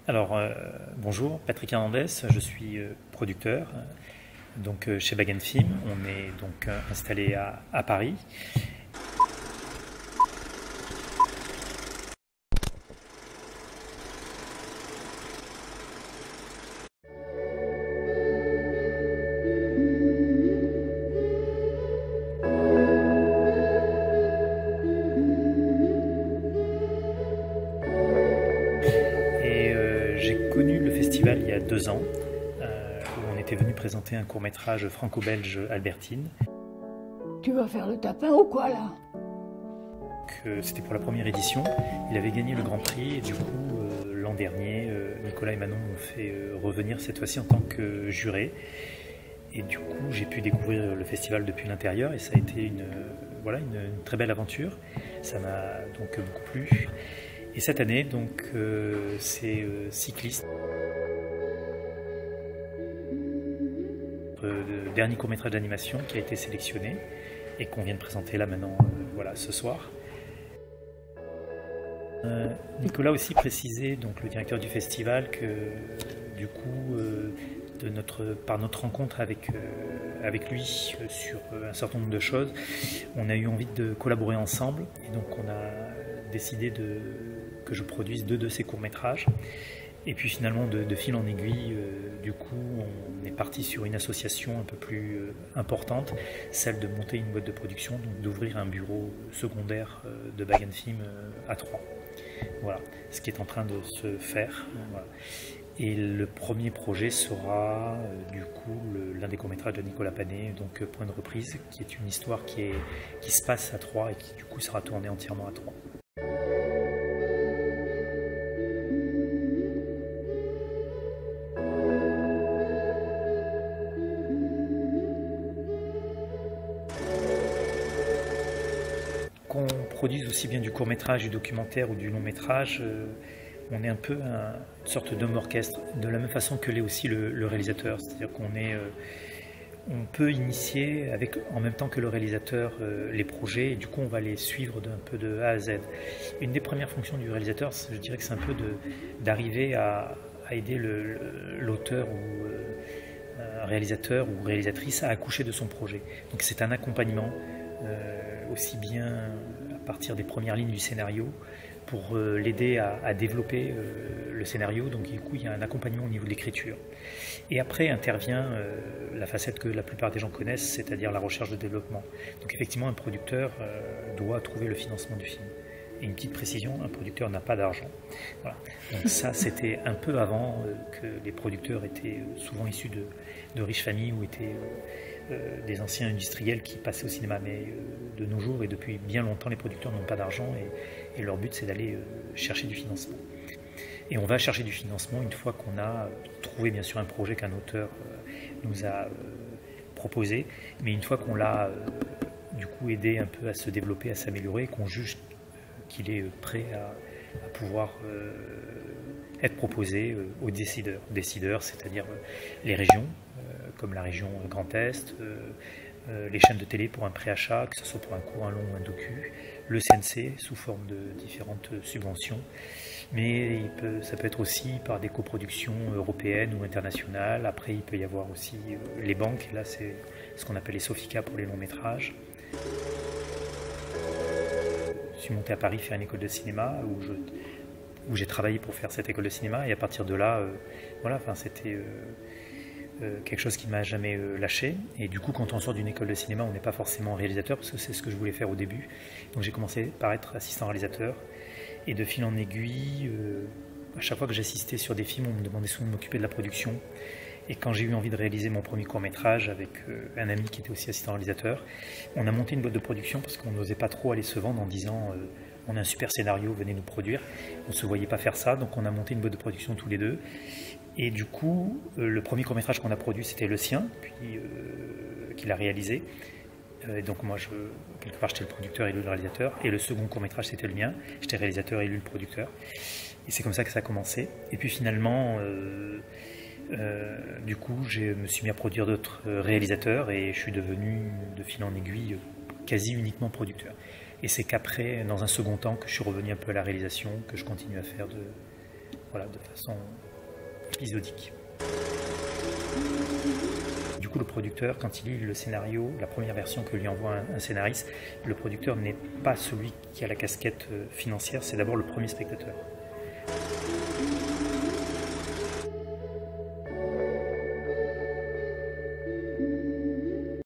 Alors, bonjour, Patrick Hernandez, je suis producteur chez Bag Film. On est donc installé à Paris. J'ai connu le festival il y a 2 ans, où on était venu présenter un court-métrage franco-belge Albertine. Tu vas faire le tapin ou quoi là? C'était pour la première édition, il avait gagné le Grand Prix et du coup l'an dernier Nicolas et Manon m'ont fait revenir cette fois-ci en tant que juré. Et du coup j'ai pu découvrir le festival depuis l'intérieur et ça a été une très belle aventure, ça m'a donc beaucoup plu. Et cette année, donc, c'est Cycliste, le dernier court-métrage d'animation qui a été sélectionné et qu'on vient de présenter là maintenant, ce soir. Nicolas aussi précisait, donc le directeur du festival, que du coup, par notre rencontre avec lui sur un certain nombre de choses, on a eu envie de collaborer ensemble et donc on a décidé que je produise 2 de ces courts-métrages. Et puis finalement, de fil en aiguille, du coup, on est parti sur une association un peu plus importante, celle de monter une boîte de production, donc d'ouvrir un bureau secondaire de Bag Film à Troyes. Voilà, ce qui est en train de se faire. Voilà. Et le premier projet sera du coup l'un des courts-métrages de Nicolas Panet, donc Point de reprise, qui est une histoire qui se passe à Troyes et qui du coup sera tournée entièrement à Troyes. Qu'on produise aussi bien du court-métrage, du documentaire ou du long-métrage, on est un peu une sorte d'homme orchestre, de la même façon que l'est aussi le réalisateur. C'est-à-dire on peut initier en même temps que le réalisateur les projets et du coup on va les suivre d'un peu de A à Z. Une des premières fonctions du réalisateur, je dirais que c'est un peu d'arriver à aider l'auteur ou un réalisateur ou réalisatrice à accoucher de son projet. Donc c'est un accompagnement aussi bien à partir des premières lignes du scénario pour l'aider à développer le scénario. Donc du coup il y a un accompagnement au niveau de l'écriture. Et après intervient la facette que la plupart des gens connaissent, c'est-à-dire la recherche de développement. Donc effectivement un producteur doit trouver le financement du film. Et une petite précision, un producteur n'a pas d'argent. Voilà. Donc ça c'était un peu avant que les producteurs étaient souvent issus de riches familles ou étaient des anciens industriels qui passaient au cinéma. Mais de nos jours et depuis bien longtemps les producteurs n'ont pas d'argent et leur but c'est d'aller chercher du financement. Et on va chercher du financement une fois qu'on a trouvé bien sûr un projet qu'un auteur nous a proposé, mais une fois qu'on l'a du coup aidé un peu à se développer, à s'améliorer, qu'on juge qu'il est prêt à pouvoir être proposé aux décideurs. Décideurs, c'est-à-dire les régions, comme la région Grand Est, les chaînes de télé pour un préachat, que ce soit pour un court, un long ou un docu, le CNC sous forme de différentes subventions, mais ça peut être aussi par des coproductions européennes ou internationales. Après il peut y avoir aussi les banques, là c'est ce qu'on appelle les Sofica pour les longs métrages. Je suis monté à Paris faire une école de cinéma où j'ai travaillé pour faire cette école de cinéma et à partir de là, c'était quelque chose qui ne m'a jamais lâché. Et du coup, quand on sort d'une école de cinéma, on n'est pas forcément réalisateur parce que c'est ce que je voulais faire au début. Donc j'ai commencé par être assistant réalisateur et de fil en aiguille, à chaque fois que j'assistais sur des films, on me demandait souvent de m'occuper de la production. Et quand j'ai eu envie de réaliser mon premier court-métrage avec un ami qui était aussi assistant réalisateur, on a monté une boîte de production parce qu'on n'osait pas trop aller se vendre en disant on a un super scénario, venez nous produire. On ne se voyait pas faire ça, donc on a monté une boîte de production tous les deux. Et du coup, le premier court-métrage qu'on a produit, c'était le sien, puis qu'il a réalisé. Donc moi, quelque part, j'étais le producteur et lui le réalisateur. Et le second court-métrage, c'était le mien. J'étais réalisateur et lui le producteur. Et c'est comme ça que ça a commencé. Et puis finalement, du coup, je me suis mis à produire d'autres réalisateurs et je suis devenu, de fil en aiguille, quasi uniquement producteur. Et c'est qu'après, dans un second temps, que je suis revenu un peu à la réalisation, que je continue à faire voilà, de façon épisodique. Du coup, le producteur, quand il lit le scénario, la première version que lui envoie un scénariste, le producteur n'est pas celui qui a la casquette financière, c'est d'abord le premier spectateur.